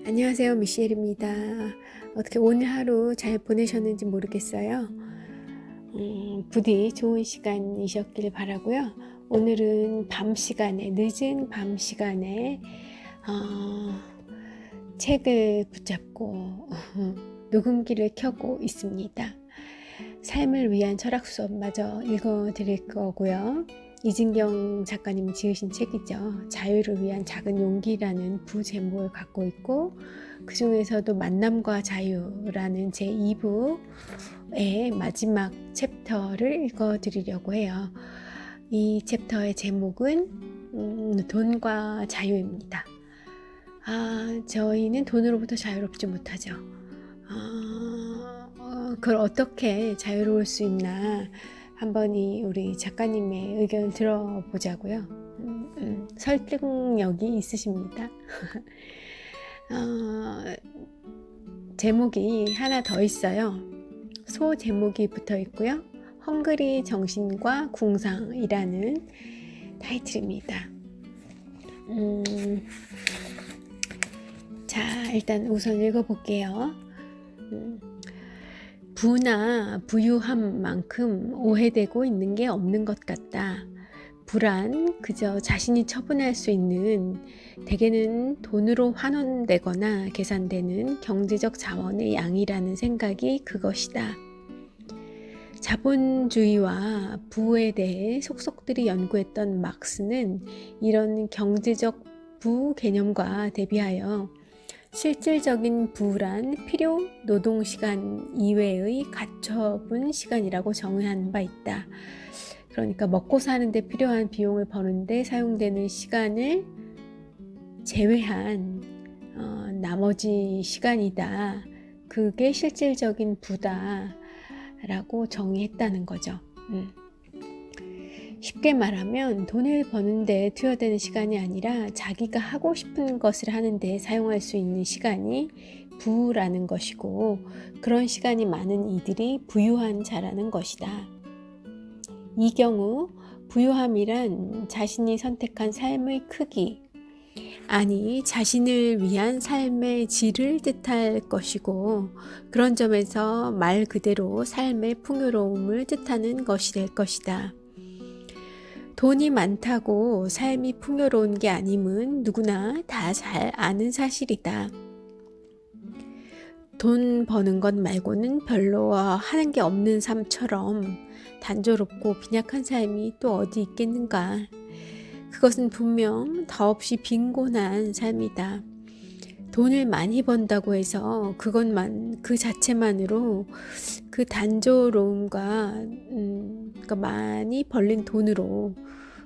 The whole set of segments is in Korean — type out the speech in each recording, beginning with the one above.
안녕하세요, 미셸입니다. 어떻게 오늘 하루 잘 보내셨는지 모르겠어요. 부디 좋은 시간이셨길 바라고요. 오늘은 늦은 밤 시간에 책을 붙잡고 녹음기를 켜고 있습니다. 삶을 위한 철학 수업마저 읽어드릴 거고요. 이진경 작가님이 지으신 책이죠. 자유를 위한 작은 용기라는 부제목을 갖고 있고, 그 중에서도 만남과 자유라는 제2부의 마지막 챕터를 읽어드리려고 해요. 이 챕터의 제목은 돈과 자유입니다. 저희는 돈으로부터 자유롭지 못하죠. 그걸 어떻게 자유로울 수 있나 한번 우리 작가님의 의견을 들어보자고요. 설득력이 있으십니다. 제목이 하나 더 있어요. 소 제목이 붙어 있고요. 헝그리 정신과 궁상이라는 타이틀입니다. 자, 일단 우선 읽어볼게요. 부나 부유함만큼 오해되고 있는 게 없는 것 같다. 부란 그저 자신이 처분할 수 있는, 대개는 돈으로 환원되거나 계산되는 경제적 자원의 양이라는 생각이 그것이다. 자본주의와 부에 대해 속속들이 연구했던 막스는 이런 경제적 부 개념과 대비하여 실질적인 부란 필요 노동시간 이외의 가처분 시간이라고 정의한 바 있다. 그러니까 먹고 사는데 필요한 비용을 버는데 사용되는 시간을 제외한 나머지 시간이다. 그게 실질적인 부다라고 정의했다는 거죠. 쉽게 말하면 돈을 버는데 투여되는 시간이 아니라 자기가 하고 싶은 것을 하는데 사용할 수 있는 시간이 부라는 것이고, 그런 시간이 많은 이들이 부유한 자라는 것이다. 이 경우 부유함이란 자신이 선택한 삶의 크기, 아니 자신을 위한 삶의 질을 뜻할 것이고, 그런 점에서 말 그대로 삶의 풍요로움을 뜻하는 것이 될 것이다. 돈이 많다고 삶이 풍요로운 게 아님은 누구나 다 잘 아는 사실이다. 돈 버는 것 말고는 별로 하는 게 없는 삶처럼 단조롭고 빈약한 삶이 또 어디 있겠는가. 그것은 분명 더없이 빈곤한 삶이다. 돈을 많이 번다고 해서 그 자체만으로 그 단조로움과 그러니까 많이 벌린 돈으로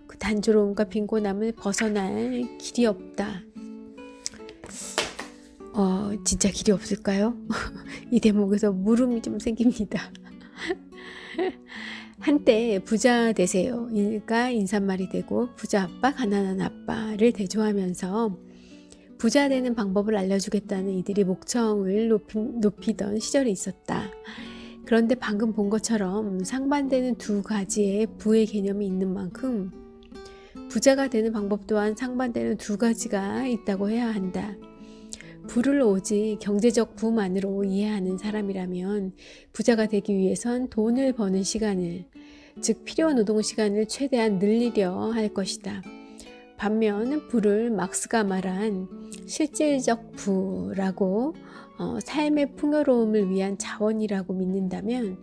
그 단조로움과 빈곤함을 벗어날 길이 없다. 진짜 길이 없을까요? 이 대목에서 물음이 좀 생깁니다. 한때 부자 되세요가 인사말이 되고 부자 아빠, 가난한 아빠를 대조하면서 부자 되는 방법을 알려주겠다는 이들이 목청을 높이던 시절이 있었다. 그런데 방금 본 것처럼 상반되는 두 가지의 부의 개념이 있는 만큼 부자가 되는 방법 또한 상반되는 두 가지가 있다고 해야 한다. 부를 오직 경제적 부만으로 이해하는 사람이라면 부자가 되기 위해선 돈을 버는 시간을, 즉 필요 노동 시간을 최대한 늘리려 할 것이다. 반면 부를 막스가 말한 실질적 부라고 삶의 풍요로움을 위한 자원이라고 믿는다면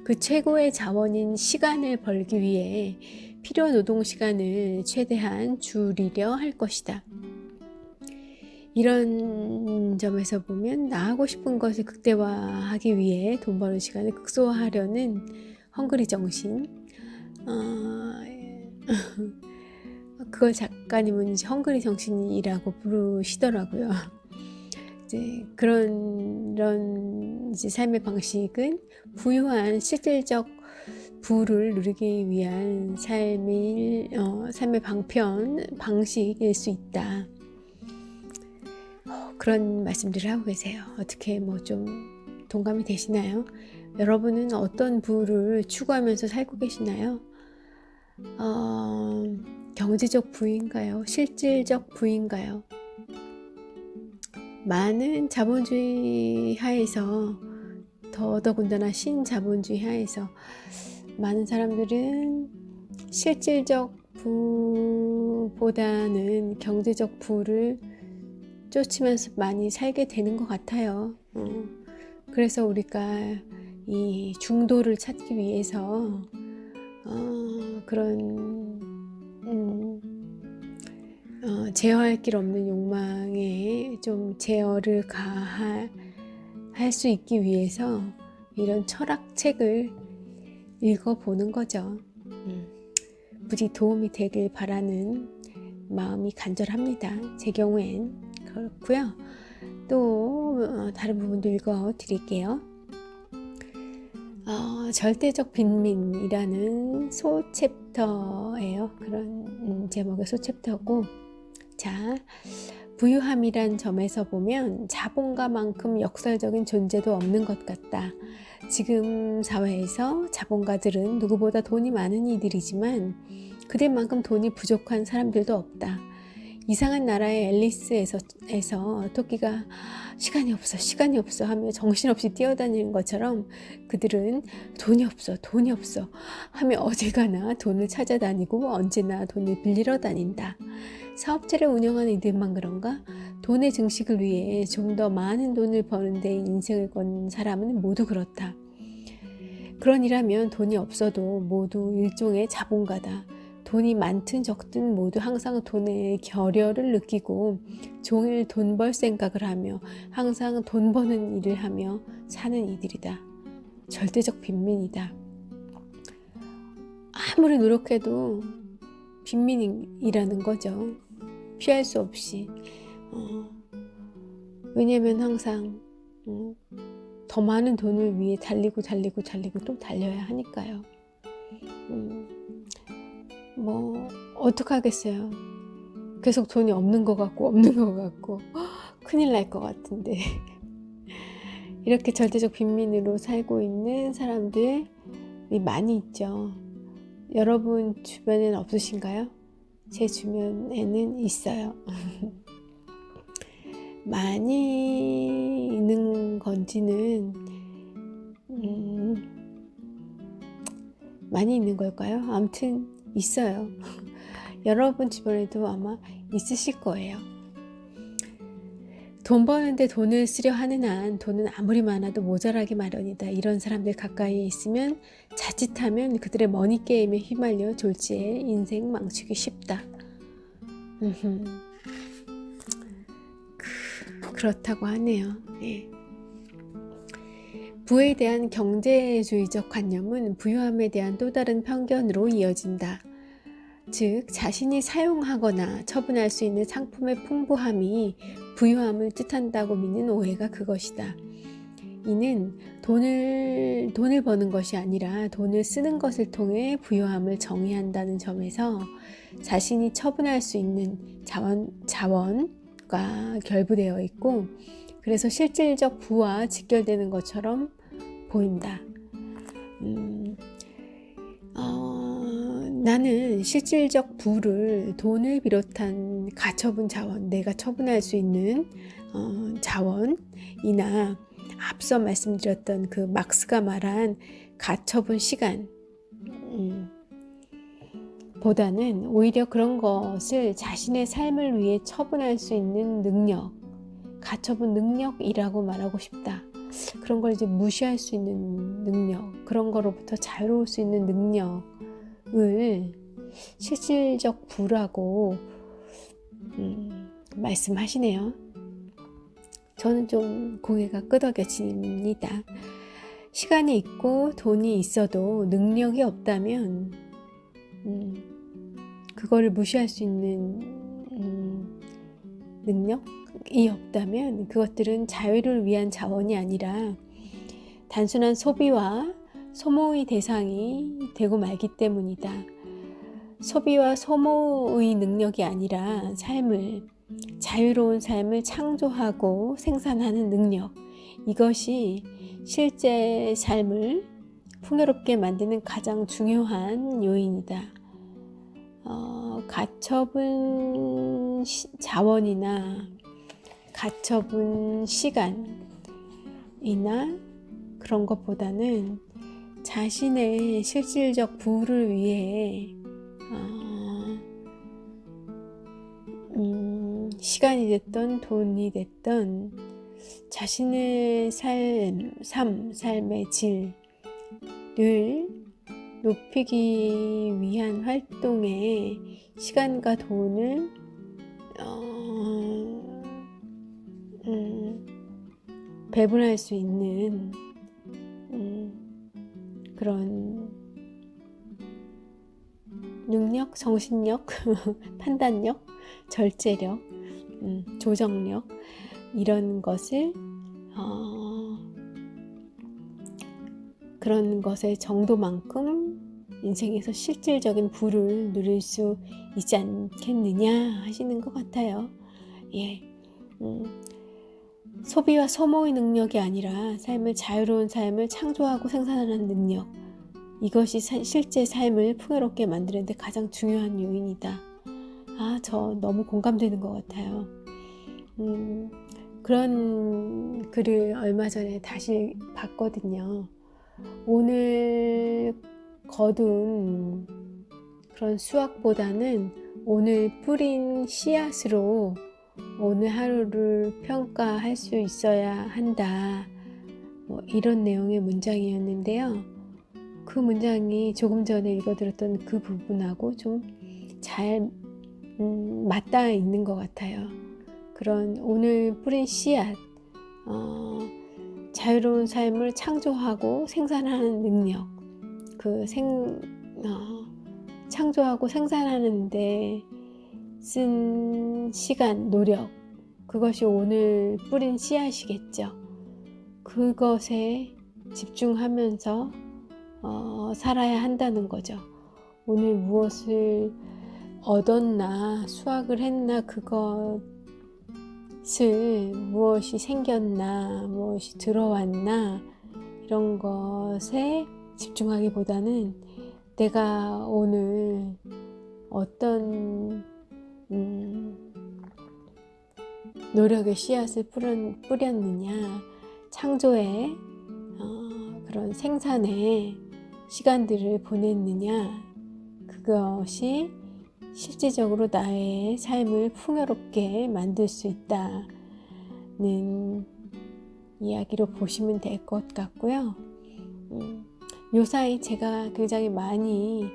그 최고의 자원인 시간을 벌기 위해 필요 노동 시간을 최대한 줄이려 할 것이다. 이런 점에서 보면 나하고 싶은 것을 극대화하기 위해 돈 버는 시간을 극소화하려는 헝그리 정신, 그걸 작가님은 이제 헝그리 정신이라고 부르시더라고요. 이제 그런 이제 삶의 방식은 부유한 실질적 부를 누리기 위한 삶의 방식일 수 있다. 그런 말씀들을 하고 계세요. 어떻게 좀 동감이 되시나요? 여러분은 어떤 부를 추구하면서 살고 계시나요? 경제적 부인가요? 실질적 부인가요? 많은 자본주의 하에서, 더더군다나 신자본주의 하에서 많은 사람들은 실질적 부보다는 경제적 부를 쫓으면서 많이 살게 되는 것 같아요. 그래서 우리가 이 중도를 찾기 위해서 그런 제어할 길 없는 욕망에 좀 제어를 가할 수 있기 위해서 이런 철학책을 읽어보는 거죠. 부디 도움이 되길 바라는 마음이 간절합니다. 제 경우엔 그렇고요. 또 다른 부분도 읽어 드릴게요. 절대적 빈민이라는 소챕터예요. 그런 제목의 소챕터고, 자, 부유함이란 점에서 보면 자본가만큼 역설적인 존재도 없는 것 같다. 지금 사회에서 자본가들은 누구보다 돈이 많은 이들이지만 그들만큼 돈이 부족한 사람들도 없다. 이상한 나라의 앨리스에서 토끼가 시간이 없어 하며 정신없이 뛰어다니는 것처럼 그들은 돈이 없어 하며 어딜 가나 돈을 찾아다니고 언제나 돈을 빌리러 다닌다. 사업체를 운영하는 이들만 그런가? 돈의 증식을 위해 좀 더 많은 돈을 버는 데 인생을 건 사람은 모두 그렇다. 그러니라면 돈이 없어도 모두 일종의 자본가다. 돈이 많든 적든 모두 항상 돈의 결여를 느끼고 종일 돈 벌 생각을 하며 항상 돈 버는 일을 하며 사는 이들이다. 절대적 빈민이다. 아무리 노력해도 빈민이라는 거죠. 피할 수 없이. 왜냐면 항상 더 많은 돈을 위해 달리고 또 달려야 하니까요. 뭐 어떡하겠어요. 계속 돈이 없는 것 같고 큰일 날 것 같은데 이렇게 절대적 빈민으로 살고 있는 사람들이 많이 있죠. 여러분 주변에는 없으신가요? 제 주변에는 있어요. 많이 있는 건지는 많이 있는 걸까요? 아무튼 있어요. 여러분 주변에도 아마 있으실 거예요. 돈 버는데 돈을 쓰려 하는 한 돈은 아무리 많아도 모자라기 마련이다. 이런 사람들 가까이에 있으면 자칫하면 그들의 머니게임에 휘말려 졸지에 인생 망치기 쉽다. 그렇다고 하네요. 예. 부에 대한 경제주의적 관념은 부유함에 대한 또 다른 편견으로 이어진다. 즉, 자신이 사용하거나 처분할 수 있는 상품의 풍부함이 부유함을 뜻한다고 믿는 오해가 그것이다. 이는 돈을 버는 것이 아니라 돈을 쓰는 것을 통해 부유함을 정의한다는 점에서 자신이 처분할 수 있는 자원과 결부되어 있고, 그래서 실질적 부와 직결되는 것처럼 보인다. 나는 실질적 부를 돈을 비롯한 가처분 자원, 내가 처분할 수 있는 자원이나 앞서 말씀드렸던 그 막스가 말한 가처분 시간 보다는 오히려 그런 것을 자신의 삶을 위해 처분할 수 있는 능력, 가처분 능력이라고 말하고 싶다. 그런 걸 이제 무시할 수 있는 능력, 그런 거로부터 자유로울 수 있는 능력을 실질적 부라고 말씀하시네요. 저는 좀 고개가 끄덕여집니다. 시간이 있고 돈이 있어도 능력이 없다면 그거를 무시할 수 있는 능력이 없다면 그것들은 자유를 위한 자원이 아니라 단순한 소비와 소모의 대상이 되고 말기 때문이다. 소비와 소모의 능력이 아니라 자유로운 삶을 창조하고 생산하는 능력, 이것이 실제 삶을 풍요롭게 만드는 가장 중요한 요인이다. 가처분 자원이나 가처분 시간이나 그런 것보다는 자신의 실질적 부를 위해 시간이 됐던 돈이 됐던 자신의 삶의 질을 높이기 위한 활동에 시간과 돈을 배분할 수 있는 그런 능력, 정신력, 판단력, 절제력, 조정력 이런 것을 그런 것의 정도만큼 인생에서 실질적인 부를 누릴 수 있지 않겠느냐 하시는 것 같아요. 예, 소비와 소모의 능력이 아니라 자유로운 삶을 창조하고 생산하는 능력, 이것이 실제 삶을 풍요롭게 만드는 데 가장 중요한 요인이다. 저 너무 공감되는 것 같아요. 그런 글을 얼마 전에 다시 봤거든요. 오늘 거둔 그런 수확보다는 오늘 뿌린 씨앗으로 오늘 하루를 평가할 수 있어야 한다. 이런 내용의 문장이었는데요. 그 문장이 조금 전에 읽어드렸던 그 부분하고 좀 잘 맞닿아 있는 것 같아요. 그런 오늘 뿌린 씨앗, 자유로운 삶을 창조하고 생산하는 능력, 창조하고 생산하는데 쓴 시간, 노력, 그것이 오늘 뿌린 씨앗이겠죠. 그것에 집중하면서 살아야 한다는 거죠. 오늘 무엇을 얻었나, 수확을 했나, 그것을 무엇이 생겼나, 무엇이 들어왔나, 이런 것에 집중하기보다는 내가 오늘 어떤 노력의 씨앗을 뿌렸느냐, 창조의 그런 생산의 시간들을 보냈느냐, 그것이 실질적으로 나의 삶을 풍요롭게 만들 수 있다는 이야기로 보시면 될 것 같고요. 요사이 제가 굉장히 많이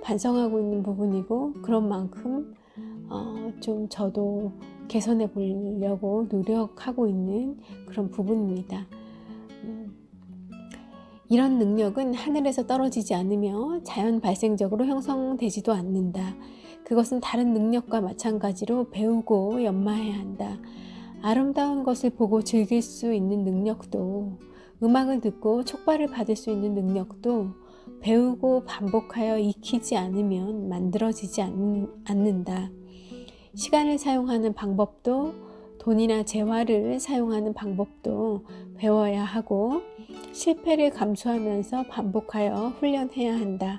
반성하고 있는 부분이고, 그런 만큼 좀 저도 개선해 보려고 노력하고 있는 그런 부분입니다. 이런 능력은 하늘에서 떨어지지 않으며 자연 발생적으로 형성되지도 않는다. 그것은 다른 능력과 마찬가지로 배우고 연마해야 한다. 아름다운 것을 보고 즐길 수 있는 능력도, 음악을 듣고 촉발을 받을 수 있는 능력도 배우고 반복하여 익히지 않으면 만들어지지 않는다. 시간을 사용하는 방법도, 돈이나 재화를 사용하는 방법도 배워야 하고, 실패를 감수하면서 반복하여 훈련해야 한다.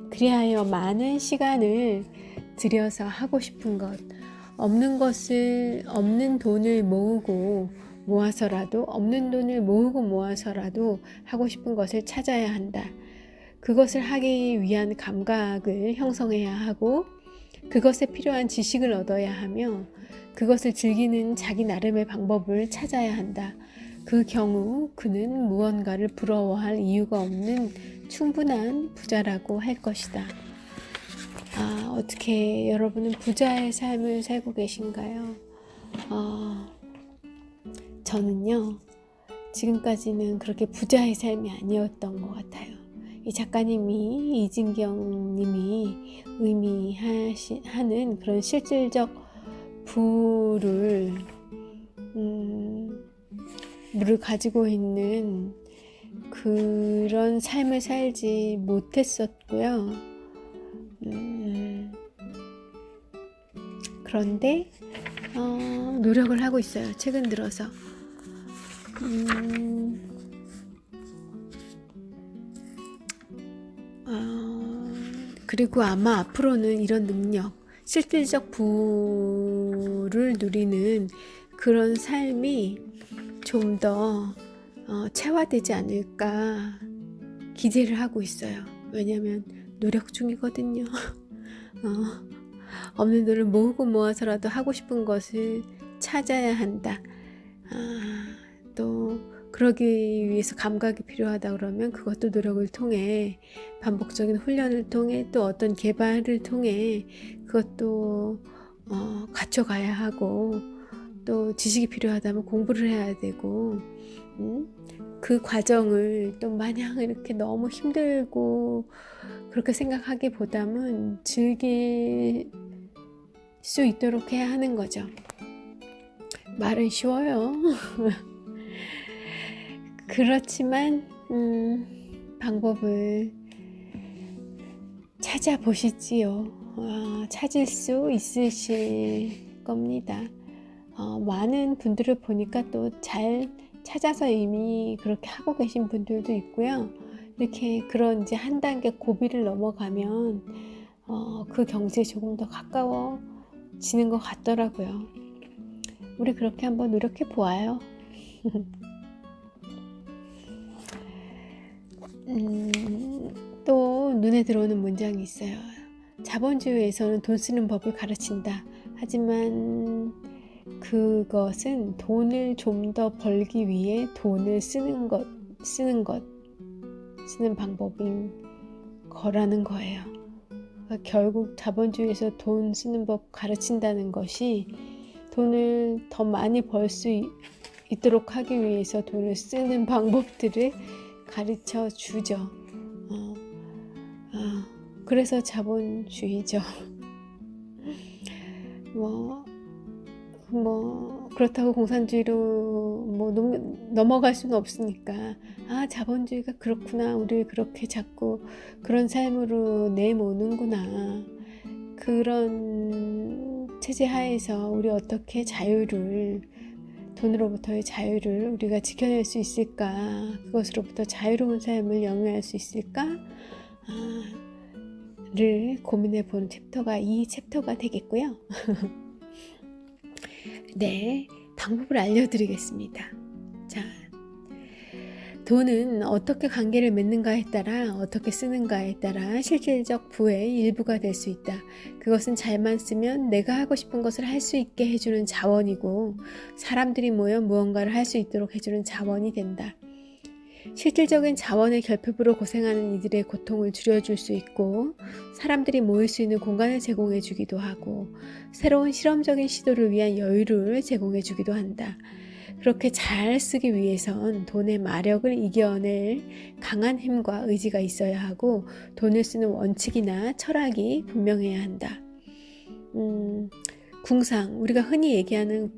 그리하여 많은 시간을 들여서 하고 싶은 것, 없는 돈을 모으고 모아서라도 하고 싶은 것을 찾아야 한다. 그것을 하기 위한 감각을 형성해야 하고, 그것에 필요한 지식을 얻어야 하며, 그것을 즐기는 자기 나름의 방법을 찾아야 한다. 그 경우 그는 무언가를 부러워할 이유가 없는 충분한 부자라고 할 것이다. 어떻게 여러분은 부자의 삶을 살고 계신가요? 저는요, 지금까지는 그렇게 부자의 삶이 아니었던 것 같아요. 이 작가님이, 이진경 님이 의미하는 그런 실질적 부를 가지고 있는 그런 삶을 살지 못했었고요. 그런데 노력을 하고 있어요. 최근 들어서. 그리고 아마 앞으로는 이런 능력, 실질적 부를 누리는 그런 삶이 좀 더 체화되지 않을까 기대를 하고 있어요. 왜냐면 노력 중이거든요. 없는 돈을 모으고 모아서라도 하고 싶은 것을 찾아야 한다. 또 그러기 위해서 감각이 필요하다 그러면 그것도 노력을 통해, 반복적인 훈련을 통해, 또 어떤 개발을 통해 그것도 갖춰가야 하고, 또 지식이 필요하다면 공부를 해야 되고, 그 과정을 또 마냥 이렇게 너무 힘들고 그렇게 생각하기보다는 즐길 수 있도록 해야 하는 거죠. 말은 쉬워요. 그렇지만 방법을 찾아보시지요. 찾을 수 있으실 겁니다. 많은 분들을 보니까 또 잘 찾아서 이미 그렇게 하고 계신 분들도 있고요. 이렇게 그런 이제 한 단계 고비를 넘어가면 그 경지에 조금 더 가까워지는 것 같더라고요. 우리 그렇게 한번 노력해 보아요. 또 눈에 들어오는 문장이 있어요. 자본주의에서는 돈 쓰는 법을 가르친다. 하지만 그것은 돈을 좀 더 벌기 위해 돈을 쓰는 방법인 거라는 거예요. 결국 자본주의에서 돈 쓰는 법 가르친다는 것이 돈을 더 많이 벌 수 있도록 하기 위해서 돈을 쓰는 방법들을 가르쳐 주죠. 그래서 자본주의죠. 그렇다고 공산주의로 넘어갈 수는 없으니까, 자본주의가 그렇구나, 우리를 그렇게 자꾸 그런 삶으로 내모는구나, 그런 체제 하에서 우리 어떻게 돈으로부터의 자유를 우리가 지켜낼 수 있을까, 그것으로부터 자유로운 삶을 영위할 수 있을까 를 고민해 본 챕터가 이 챕터가 되겠고요. 네, 방법을 알려드리겠습니다. 자, 돈은 어떻게 관계를 맺는가에 따라, 어떻게 쓰는가에 따라 실질적 부의 일부가 될 수 있다. 그것은 잘만 쓰면 내가 하고 싶은 것을 할 수 있게 해주는 자원이고, 사람들이 모여 무언가를 할 수 있도록 해주는 자원이 된다. 실질적인 자원의 결핍으로 고생하는 이들의 고통을 줄여줄 수 있고, 사람들이 모일 수 있는 공간을 제공해 주기도 하고, 새로운 실험적인 시도를 위한 여유를 제공해 주기도 한다. 그렇게 잘 쓰기 위해선 돈의 마력을 이겨낼 강한 힘과 의지가 있어야 하고, 돈을 쓰는 원칙이나 철학이 분명해야 한다. 궁상, 우리가 흔히 얘기하는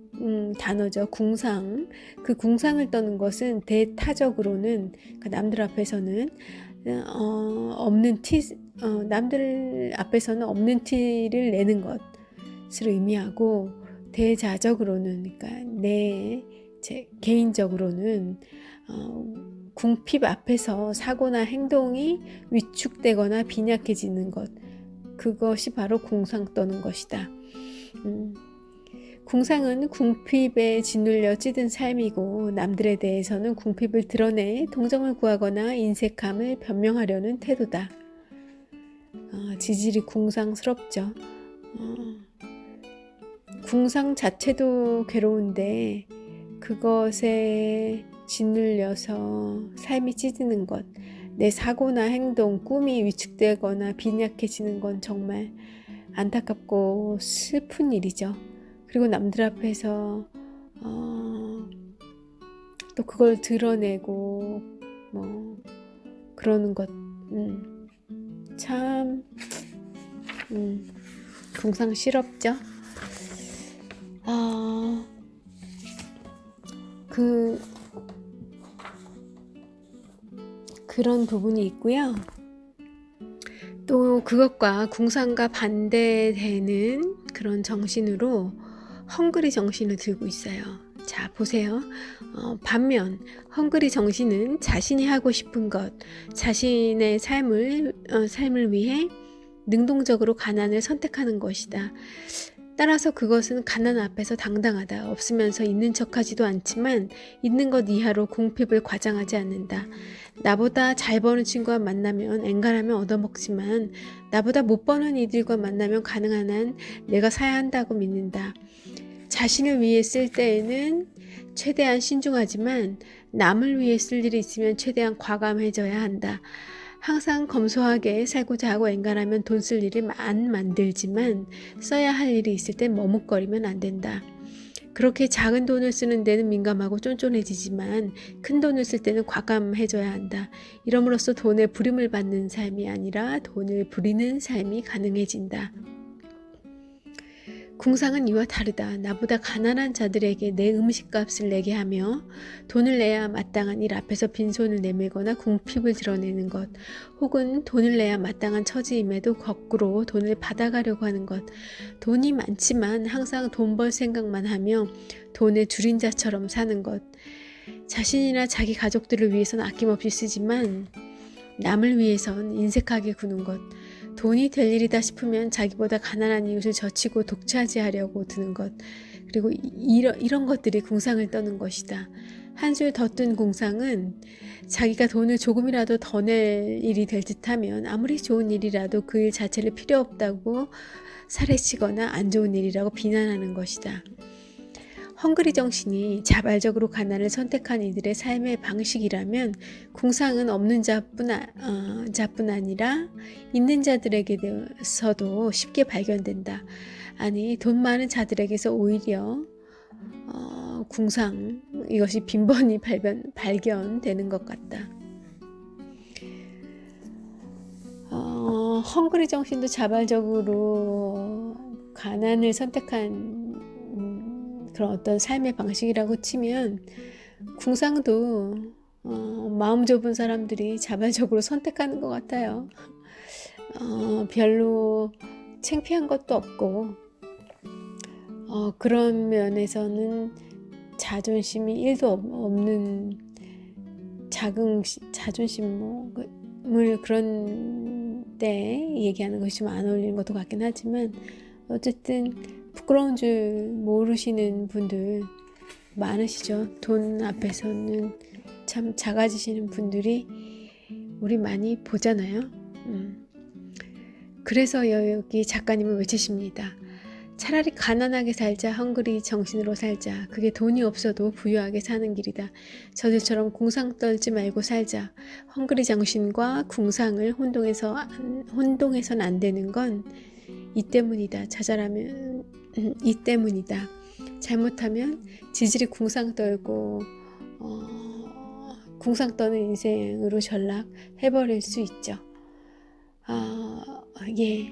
단어죠. 궁상. 그 궁상을 떠는 것은 대타적으로는, 남들 앞에서는 남들 앞에서는 없는 티를 내는 것을 의미하고, 대자적으로는, 그러니까 제 개인적으로는 궁핍 앞에서 사고나 행동이 위축되거나 빈약해지는 것, 그것이 바로 궁상 떠는 것이다. 궁상은 궁핍에 짓눌려 찌든 삶이고, 남들에 대해서는 궁핍을 드러내 동정을 구하거나 인색함을 변명하려는 태도다. 지질이 궁상스럽죠. 궁상 자체도 괴로운데 그것에 짓눌려서 삶이 찌드는 것, 내 사고나 행동, 꿈이 위축되거나 빈약해지는 건 정말 안타깝고 슬픈 일이죠. 그리고 남들 앞에서 또 그걸 드러내고 그러는 것, 참 궁상스럽죠. 그런 부분이 있고요. 또 그것과 궁상과 반대되는 그런 정신으로 헝그리 정신을 들고 있어요. 자, 보세요. 반면 헝그리 정신은 자신이 하고 싶은 것, 자신의 삶을 위해 능동적으로 가난을 선택하는 것이다. 따라서 그것은 가난 앞에서 당당하다. 없으면서 있는 척하지도 않지만 있는 것 이하로 궁핍을 과장하지 않는다. 나보다 잘 버는 친구와 만나면 엔간하면 얻어먹지만 나보다 못 버는 이들과 만나면 가능한 한 내가 사야 한다고 믿는다. 자신을 위해 쓸 때에는 최대한 신중하지만 남을 위해 쓸 일이 있으면 최대한 과감해져야 한다. 항상 검소하게 살고자 하고 엔간하면 돈 쓸 일을 안 만들지만 써야 할 일이 있을 땐 머뭇거리면 안 된다. 그렇게 작은 돈을 쓰는 데는 민감하고 쫀쫀해지지만 큰 돈을 쓸 때는 과감해져야 한다. 이러므로써 돈에 부림을 받는 삶이 아니라 돈을 부리는 삶이 가능해진다. 궁상은 이와 다르다. 나보다 가난한 자들에게 내 음식값을 내게 하며 돈을 내야 마땅한 일 앞에서 빈손을 내밀거나 궁핍을 드러내는 것, 혹은 돈을 내야 마땅한 처지임에도 거꾸로 돈을 받아가려고 하는 것, 돈이 많지만 항상 돈 벌 생각만 하며 돈에 줄인 자처럼 사는 것, 자신이나 자기 가족들을 위해서는 아낌없이 쓰지만 남을 위해선 인색하게 구는 것, 돈이 될 일이다 싶으면 자기보다 가난한 이웃을 젖히고 독차지하려고 드는 것, 그리고 이런 것들이 궁상을 떠는 것이다. 한술 더 뜬 궁상은 자기가 돈을 조금이라도 더 낼 일이 될 듯하면 아무리 좋은 일이라도 그 일 자체를 필요 없다고 사례치거나 안 좋은 일이라고 비난하는 것이다. 헝그리 정신이 자발적으로 가난을 선택한 이들의 삶의 방식이라면 궁상은 없는 자뿐 아니라 있는 자들에게서도 쉽게 발견된다. 아니, 돈 많은 자들에게서 오히려 궁상, 이것이 빈번히 발견되는 것 같다. 헝그리 정신도 자발적으로 가난을 선택한 그런 어떤 삶의 방식이라고 치면 궁상도 마음 좁은 사람들이 자발적으로 선택하는 것 같아요. 별로 창피한 것도 없고 그런 면에서는 자존심이 1도 없는 자존심을 그런 때 얘기하는 것이 좀 안 어울리는 것도 같긴 하지만 어쨌든 부끄러운 줄 모르시는 분들 많으시죠. 돈 앞에서는 참 작아지시는 분들이 우리 많이 보잖아요. 그래서 여기 작가님은 외치십니다. 차라리 가난하게 살자, 헝그리 정신으로 살자. 그게 돈이 없어도 부유하게 사는 길이다. 저들처럼 궁상 떨지 말고 살자. 헝그리 정신과 궁상을 혼동해서는 안 되는 건 이 때문이다. 자잘하면 이 때문이다. 잘못하면 지질이 궁상 떨고 궁상 떠는 인생으로 전락해버릴 수 있죠. 예.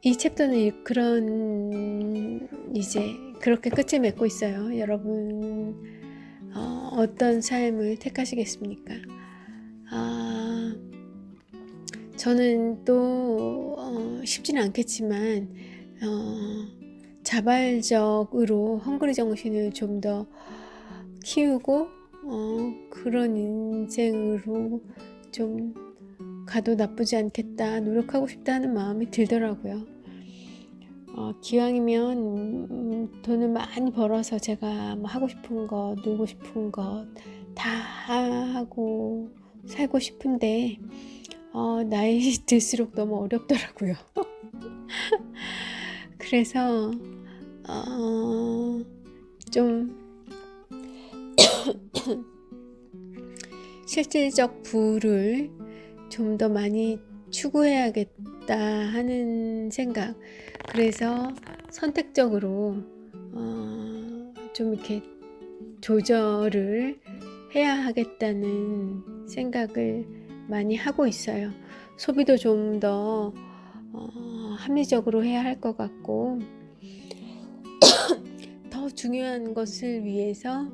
이 챕터는 그렇게 끝을 맺고 있어요. 여러분 어떤 삶을 택하시겠습니까? 저는 또 쉽지는 않겠지만 자발적으로 헝그리 정신을 좀 더 키우고 그런 인생으로 좀 가도 나쁘지 않겠다, 노력하고 싶다 하는 마음이 들더라고요. 기왕이면 돈을 많이 벌어서 제가 뭐 하고 싶은 것, 놀고 싶은 것 다 하고 살고 싶은데 나이 들수록 너무 어렵더라고요. 그래서 좀 실질적 부를 좀 더 많이 추구해야겠다 하는 생각. 그래서 선택적으로 좀 이렇게 조절을 해야 하겠다는 생각을 많이 하고 있어요. 소비도 좀 더 합리적으로 해야 할 것 같고 더 중요한 것을 위해서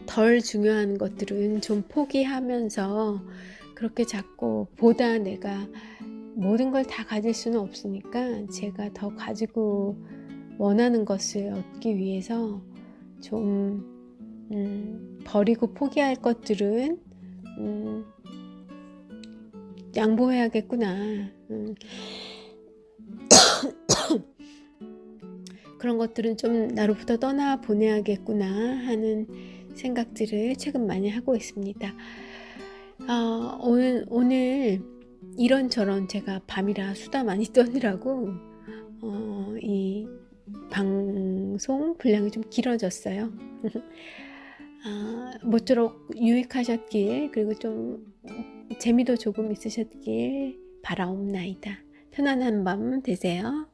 덜 중요한 것들은 좀 포기하면서 그렇게 자꾸 보다 내가 모든 걸 다 가질 수는 없으니까 제가 더 가지고 원하는 것을 얻기 위해서 좀 버리고 포기할 것들은 양보해야겠구나. 그런 것들은 좀 나로부터 떠나 보내야겠구나 하는 생각들을 최근 많이 하고 있습니다. 오늘 이런저런 제가 밤이라 수다 많이 떠느라고 이 방송 분량이 좀 길어졌어요. 모쪼록 유익하셨길, 그리고 좀 재미도 조금 있으셨길 바라옵나이다. 편안한 밤 되세요.